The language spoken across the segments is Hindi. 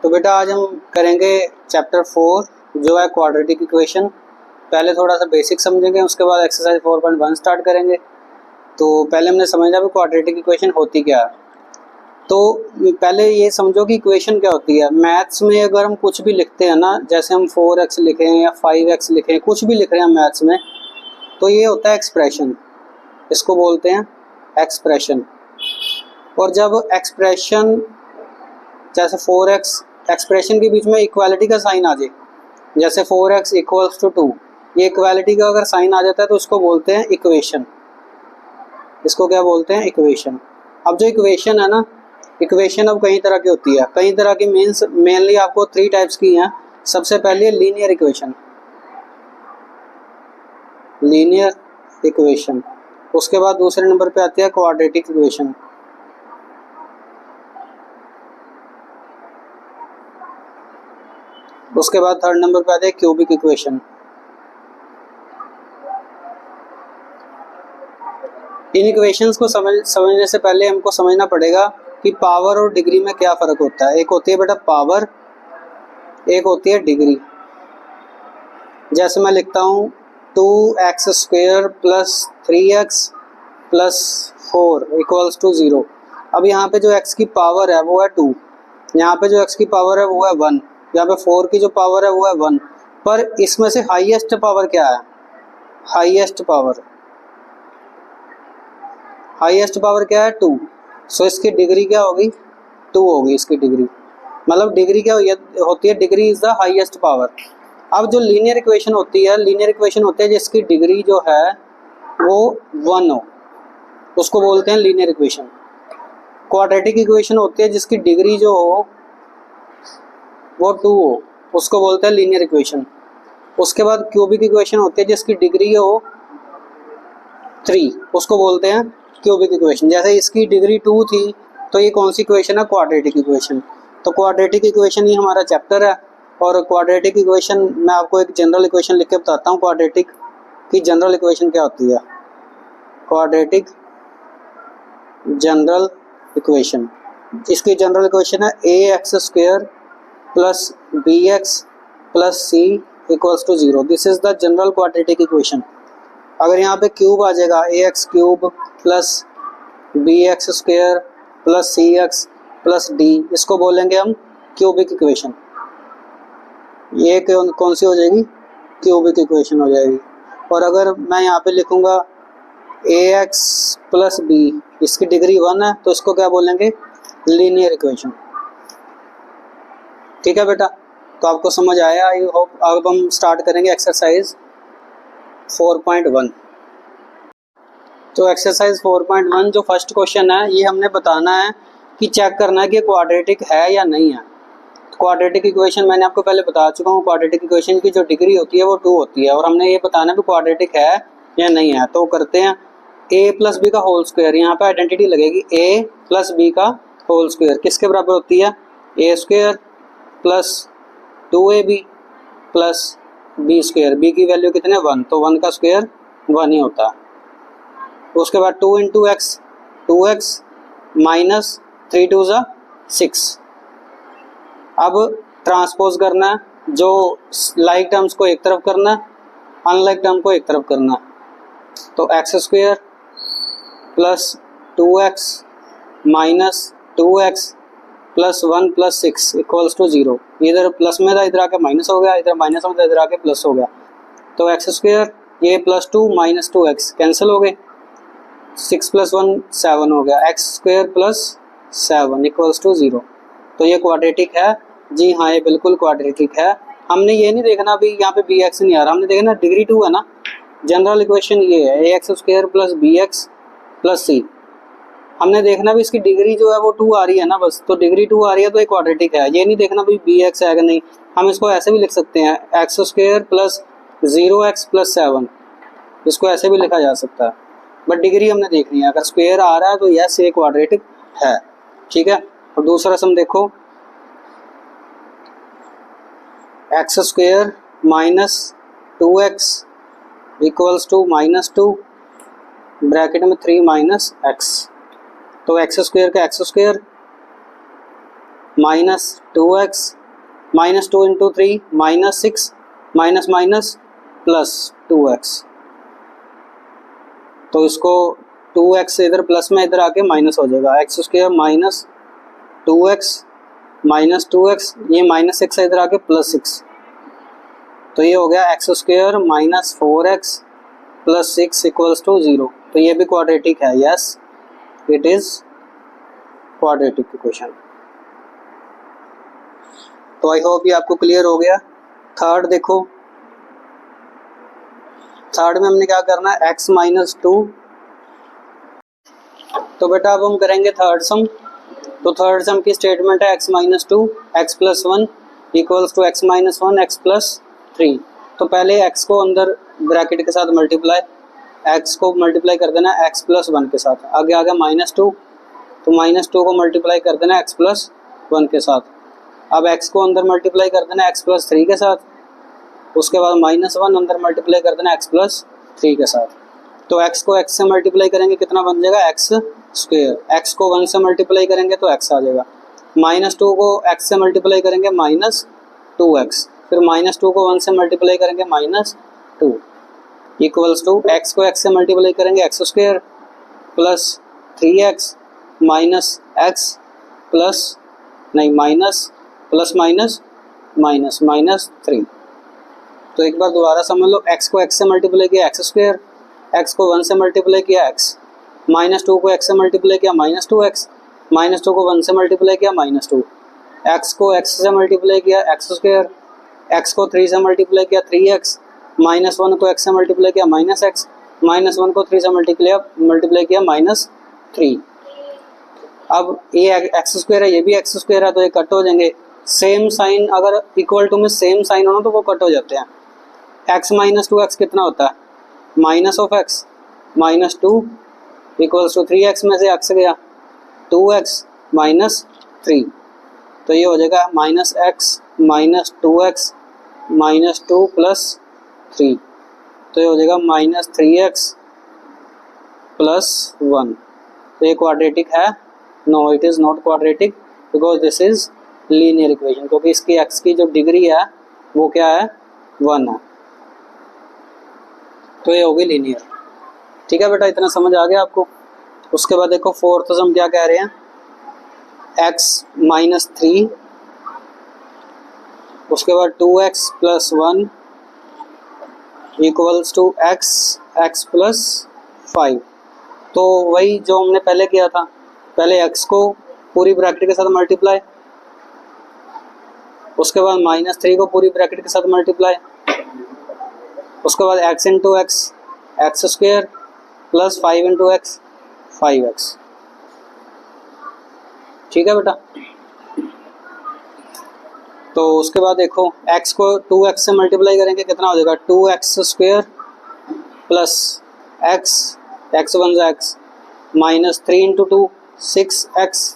तो बेटा आज हम करेंगे चैप्टर 4 जो है क्वाड्रेटिक इक्वेशन। पहले थोड़ा सा बेसिक समझेंगे, उसके बाद एक्सरसाइज 4.1 स्टार्ट करेंगे। तो पहले हमने समझा भी क्वाड्रेटिक इक्वेशन होती क्या है। तो पहले ये समझो कि इक्वेशन क्या होती है। मैथ्स में अगर हम कुछ भी लिखते हैं ना, जैसे हम 4x लिखें या 5x लिखें, कुछ भी लिख रहे हैं मैथ्स में, तो ये होता है एक्सप्रेशन। इसको बोलते हैं एक्सप्रेशन। और जब एक्सप्रेशन जैसे 4x एक्सप्रेशन के बीच में इक्वालिटी का साइन आ जाए, जैसे 4x इक्वल्स टू 2, ये इक्वालिटी का अगर साइन आ जाता है तो उसको बोलते हैं इक्वेशन। इसको क्या बोलते हैं? इक्वेशन। अब जो इक्वेशन है ना, इक्वेशन अब कई तरह की होती है। कई तरह की मीन्स मेनली आपको 3 टाइप्स की हैं। सबसे पहले लीनियर इक्वेशन, लीनियर इक्वेशन। उसके बाद दूसरे नंबर पे आती है क्वाड्रेटिक इक्वेशन। उसके बाद थर्ड नंबर पे आते हैं क्यूबिक इक्वेशन। इन इक्वेशंस को समझने से पहले हमको समझना पड़ेगा कि पावर और डिग्री में क्या फ़र्क होता है। एक होती है बेटा पावर, एक होती है डिग्री। जैसे मैं लिखता हूँ 2x² plus 3x plus 4 equals to 0। अब यहाँ पे जो x की पावर है वो है 2, यहाँ पे जो x की पावर है वो है 1, यहाँ पे 4 की जो पावर है वो है 1। पर इसमें से हाईएस्ट पावर क्या है? हाईएस्ट पावर, हाईएस्ट पावर क्या है? 2। सो इसकी डिग्री क्या होगी? 2 होगी इसकी डिग्री। मतलब डिग्री क्या होती है? Degree is the highest power. अब जो लीनियर इक्वेशन होती है, लीनियर इक्वेशन होती है जिसकी डिग्री जो है वो 1 हो, उसको बोलते हैं लीनियर इक्वेशन। क्वाड्रेटिक इक्वेशन होती है जिसकी डिग्री जो हो वो 2 हो, उसको बोलते हैं लीनियर इक्वेशन। उसके बाद क्यूबिक इक्वेशन होती है जिसकी डिग्री हो 3, उसको बोलते हैं क्यूबिक इक्वेशन। जैसे इसकी डिग्री 2 थी तो ये कौन सी इक्वेशन है? Quadratic equation. तो क्वाड्रेटिक इक्वेशन ही हमारा चैप्टर है। और क्वाड्रेटिक इक्वेशन मैं आपको एक जनरल इक्वेशन लिख के बताता हूँ। क्वाड्रेटिक की जनरल इक्वेशन क्या होती है? क्वाड्रेटिक जनरल इक्वेशन, इसकी जनरल इक्वेशन है ax² plus bx plus c equals to 0। This is the general quadratic equation. अगर यहाँ पे क्यूब आ जाएगा ax³ plus bx² plus cx plus d, इसको बोलेंगे हम क्यूबिक इक्वेशन। ये कौन सी हो जाएगी? क्यूबिक इक्वेशन हो जाएगी। और अगर मैं यहाँ पे लिखूँगा ax प्लस b, इसकी डिग्री 1 है, तो इसको क्या बोलेंगे? Linear equation. ठीक है बेटा, तो आपको समझ आया आई होप। अब हम स्टार्ट करेंगे एक्सरसाइज 4.1। तो एक्सरसाइज 4.1 जो फर्स्ट क्वेश्चन है, ये हमने बताना है कि चेक करना है कि क्वाड्रेटिक है या नहीं है। क्वाड्रेटिक इक्वेशन मैंने आपको पहले बता चुका हूँ। क्वाड्रेटिक इक्वेशन की जो डिग्री होती है वो 2 होती है, और हमने ये बताना है कि क्वाड्रेटिक है या नहीं है। तो करते हैं a प्लस बी का होल स्क्वायर। यहाँ पे आइडेंटिटी लगेगी a प्लस बी का होल स्क्वायर किसके बराबर होती है? a² plus 2ab plus b²। b की वैल्यू कितने? 1, तो 1 का स्क्वायर 1 ही होता है। उसके बाद 2 इंटू एक्स, 2x माइनस 3 2 ज़ा 6। अब ट्रांसपोज करना है, जो लाइक टर्म्स को एक तरफ करना है, अनलाइक टर्म को एक तरफ करना है। तो x² plus 2x minus 2x plus 1 plus 6 equals to 0। इधर प्लस में था, इधर आके माइनस हो गया, इधर माइनस में था, इधर आके प्लस हो गया। तो x², ये प्लस 2 माइनस 2x कैंसिल हो गए, 6 प्लस 1 7 हो गया, x² प्लस 7 इक्वल्स टू 0। तो ये क्वाड्रेटिक है। जी हाँ, ये बिल्कुल क्वाड्रेटिक है। हमने ये नहीं देखना अभी यहाँ पे bx नहीं आ रहा, हमने देखना डिग्री 2 है ना। जनरल इक्वेशन ये है ax² plus bx plus c। हमने देखना भी इसकी डिग्री जो है वो 2 आ रही है ना, बस। तो डिग्री 2 आ रही है तो ये क्वाड्रेटिक है। ये नहीं देखना भी bx है कि नहीं। हम इसको ऐसे भी लिख सकते हैं x² प्लस 0x प्लस 7, इसको ऐसे भी लिखा जा सकता है, बट डिग्री हमने देखनी है। अगर स्क्वायर आ रहा है तो यस ये क्वाड्रेटिक है। ठीक है। और दूसरा सम देखो, x² minus 2x equals to -2 bracket में 3 माइनस x। तो x² का x² minus 2x, minus 2 into 3 minus 6, minus minus plus 2x। तो इसको 2x इधर प्लस में इधर आके माइनस हो जाएगा, x square minus 2x minus 2x, ये माइनस 6 इधर आके प्लस 6, तो ये हो गया X square minus 4x plus 6 equals to 0। तो ये भी क्वाड्रेटिक है, yes it is quadratic equation. तो आई होप ये आपको क्लियर हो गया। थर्ड देखो, थर्ड में हमने क्या करना है, x माइनस 2। तो बेटा अब हम करेंगे थर्ड सम। तो थर्ड सम की स्टेटमेंट है x minus 2 X plus 1 equals to x minus 1 X plus 3। तो पहले x को अंदर ब्रैकेट के साथ मल्टीप्लाई, x को मल्टीप्लाई कर देना x प्लस 1 के साथ, आगे आ गया माइनस 2, तो माइनस 2 को मल्टीप्लाई कर देना x प्लस 1 के साथ। अब x को अंदर मल्टीप्लाई कर देना x प्लस 3 के साथ, उसके बाद माइनस 1 अंदर मल्टीप्लाई कर देना x प्लस 3 के साथ। तो x को x से मल्टीप्लाई करेंगे कितना बन जाएगा, x स्क्वायर। x को 1 से मल्टीप्लाई करेंगे तो x आ जाएगा, माइनस 2 को x से मल्टीप्लाई करेंगे माइनस 2x, फिर माइनस 2 को 1 से मल्टीप्लाई करेंगे माइनस 2 इक्वल्स टू x को x से मल्टीप्लाई करेंगे x square plus 3x minus x plus नहीं minus plus minus minus minus 3। तो एक बार दोबारा समझ लो, x को x से मल्टीप्लाई किया x स्क्वायर, x को 1 से मल्टीप्लाई किया x, माइनस 2 को x से मल्टीप्लाई किया माइनस 2x, माइनस 2 को 1 से मल्टीप्लाई किया माइनस 2, x को x से मल्टीप्लाई किया x स्क्वायर, x को 3 से मल्टीप्लाई किया 3x, माइनस 1 को x से मल्टीप्लाई किया माइनस x, माइनस 1 को 3 से मल्टीप्लाई किया माइनस 3। अब ये एक्स स्क्वायर है, ये भी एक्स स्क्वायर है, तो ये कट हो जाएंगे। सेम साइन अगर इक्वल टू में सेम साइन हो ना तो वो कट हो जाते हैं। x माइनस 2x कितना होता है, minus of x minus 2 equals to 3x में से x गया 2x माइनस 3, तो ये हो जाएगा minus x minus 2x minus 2 plus 3, तो ये हो जाएगा माइनस 3x प्लस 1। तो ये क्वाड्रेटिक है, no it is not quadratic because this is linear equation, क्योंकि इसकी x की जो डिग्री है वो क्या है 1 है, तो ये होगी लीनियर। ठीक है बेटा, इतना समझ आ गया आपको। उसके बाद देखो फोर्थ सम क्या कह रहे हैं, x माइनस 3, उसके बाद 2x plus 1 equals to x plus 5। तो वही जो हमने पहले किया था, पहले x को पूरी ब्रैकेट के साथ मल्टीप्लाई, उसके बाद माइनस 3 को पूरी ब्रैकेट के साथ मल्टीप्लाई, उसके बाद x into x square plus 5 into x 5x। ठीक है बेटा। तो उसके बाद देखो x को 2x से मल्टीप्लाई करेंगे कितना हो जाएगा, 2x square plus x one जा x minus 3 into 2 6x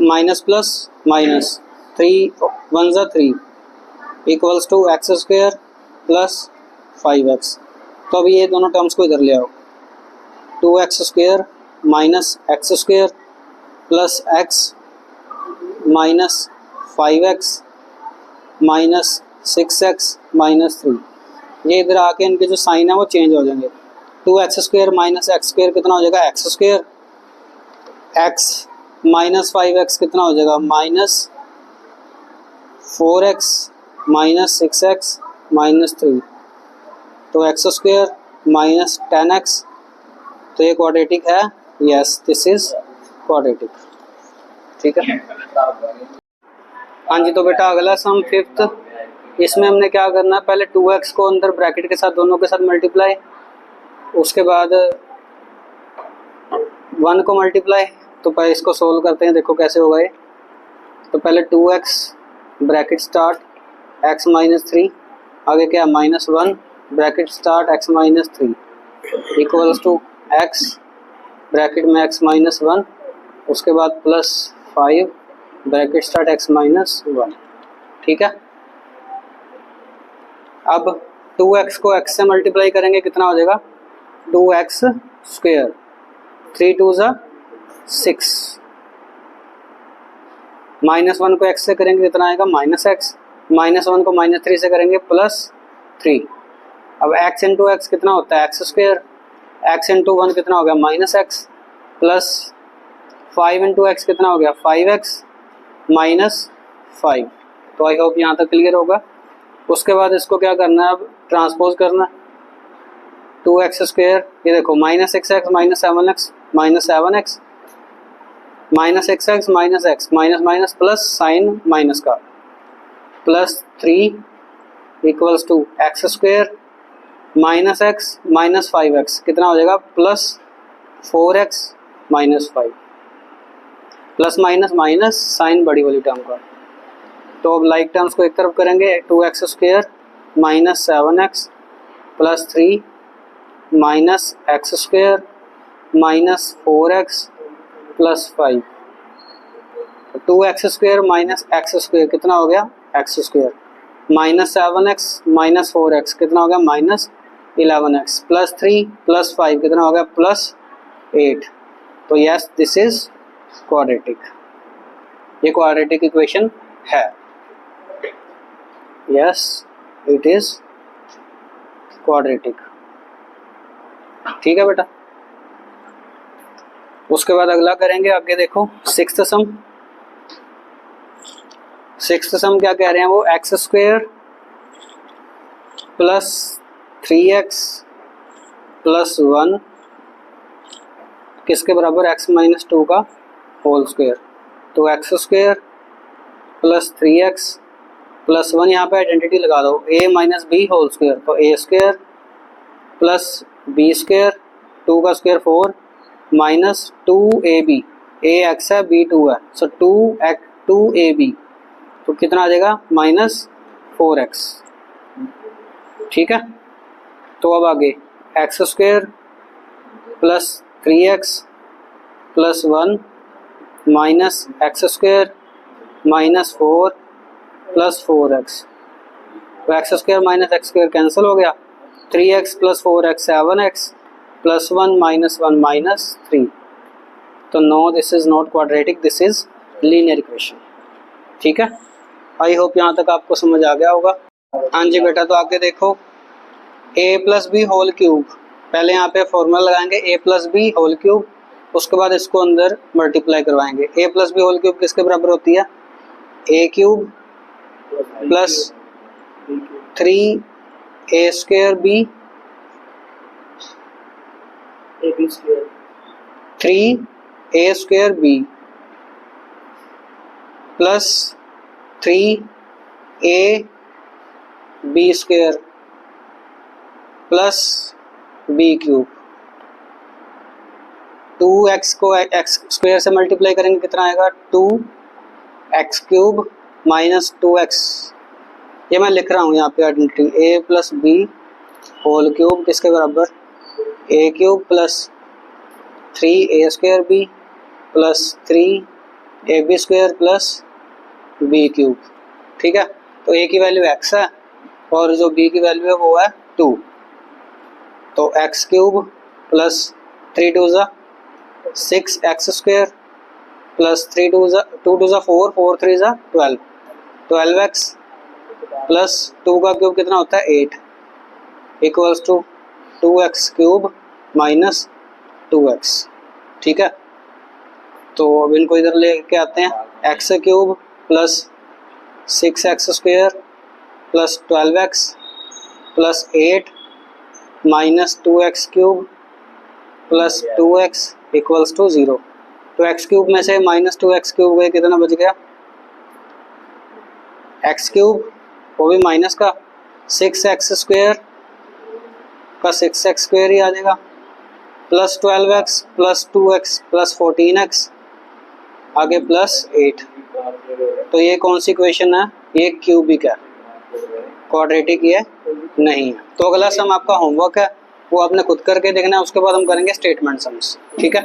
minus plus minus 3 one जा 3 equals to X square plus 5x। तो अभी ये दोनों टर्म्स को इधर ले आओ, 2x square minus x square plus x minus 5x minus 6x minus 3, ये इधर आके इनके जो साइन है वो चेंज हो जाएंगे। 2x square minus x square कितना हो जाएगा x square, x minus 5x कितना हो जाएगा minus 4x minus 6x minus 3, तो एक्स स्क्वायर माइनस 10x। तो ये क्वाड्रेटिक है, यस दिस इज क्वाड्रेटिक। ठीक है हाँ जी। तो बेटा अगला सम फिफ्थ, इसमें हमने क्या करना है, पहले 2x को अंदर ब्रैकेट के साथ दोनों के साथ मल्टीप्लाई, उसके बाद 1 को मल्टीप्लाई। तो पहले इसको सोल्व करते हैं, देखो कैसे होगा ये। तो पहले 2x bracket start x minus 3, आगे क्या minus 1 bracket start x minus 3 equals to x bracket में x माइनस 1, उसके बाद plus 5 bracket start x minus 1। ठीक है। अब 2x को x से मल्टीप्लाई करेंगे कितना हो जाएगा, 2x स्क्वायर 3 2 ज़ा 6 -1 को x से करेंगे कितना आएगा -x, -1 को -3 से करेंगे +3। अब x इंटू एक्स कितना होता है x², x इंटू 1 कितना हो गया -x, प्लस 5 इंटू एक्स कितना हो गया 5x -5। तो आई होप यहाँ तक क्लियर होगा। उसके बाद इसको क्या करना है, अब ट्रांसपोज करना, 2x², ये देखो -6x -7x -7x -6x -x minus plus sign minus का +3 equals to x² -x -5x कितना हो जाएगा +4x -5, plus minus minus sign बड़ी वाली टर्म का। तो अब लाइक टर्म्स को एक तरफ करेंगे, 2x² -7x +3 -x² -4x +5। 2x² -x² कितना हो गया x², -7x -4x कितना हो गया -11x, +3 +5 कितना हो गया +8। तो यस दिस इज क्वाड्रेटिक, ये क्वाड्रेटिक इक्वेशन है। Yes it is quadratic. ठीक है बेटा। उसके बाद अगला करेंगे, आगे देखो सिक्स्थ सम। सिक्स्थ सम क्या कह रहे हैं वो, x² + 3x + 1 किसके बराबर x - 2 का होल स्क्वायर। तो x² + 3x + 1 यहाँ पे आइडेंटिटी लगा दो, a - b होल स्क्वायर, तो a² + b², 2 का स्क्वायर 4 -2ab, a x है b 2 है, सो 2ab, तो कितना आ जाएगा -4x। ठीक है। तो अब आगे x² + 3x + 1 -x² -4 + 4x, तो x² - x² कैंसिल हो गया, 3x + 4x 7x + 1 -1 -3। तो no this is not quadratic, this is linear equation. ठीक है। आई होप यहाँ तक आपको समझ आ गया होगा। हाँ जी बेटा। तो आगे देखो a + b होल क्यूब, पहले यहाँ पे फॉर्मूला लगाएंगे a + b होल क्यूब, उसके बाद इसको अंदर मल्टीप्लाई करवाएंगे। a + b होल क्यूब किसके बराबर होती है, a³ + 3a² b 3a² b + 3a b² + b³। 2x को x² से मल्टीप्लाई करेंगे कितना आएगा 2x³ - 2x, ये मैं लिख रहा हूँ यहाँ पे identity, a + b whole cube किसके बराबर a³ + 3a² b + 3ab² + b³। ठीक है। तो a की वैल्यू x है और जो b की वैल्यू है वो है 2, तो x³ + 3 2 6x² + 3 2 4 4 3 12, 12x + 2 का क्यूब कितना होता है 8 इक्वल्स टू 2x³ - 2x। ठीक है। तो अब इनको इधर लेके आते हैं, x³ + 6x² + 12x + 8 - 2x³ + 2x equals to 0। तो x³ में से -2x³ गए, कितना बच गया x³ वो भी माइनस का, 6x² का 6x² ही आ जाएगा, + 12x + 2x + 14x आगे +8। तो ये कौन सी इक्वेशन है, ये क्यूबिक है, क्वाड्रेटिक ये नहीं है। तो अगला सम आपका होमवर्क है, वो आपने खुद करके देखना है, उसके बाद हम करेंगे स्टेटमेंट सम्स। ठीक है।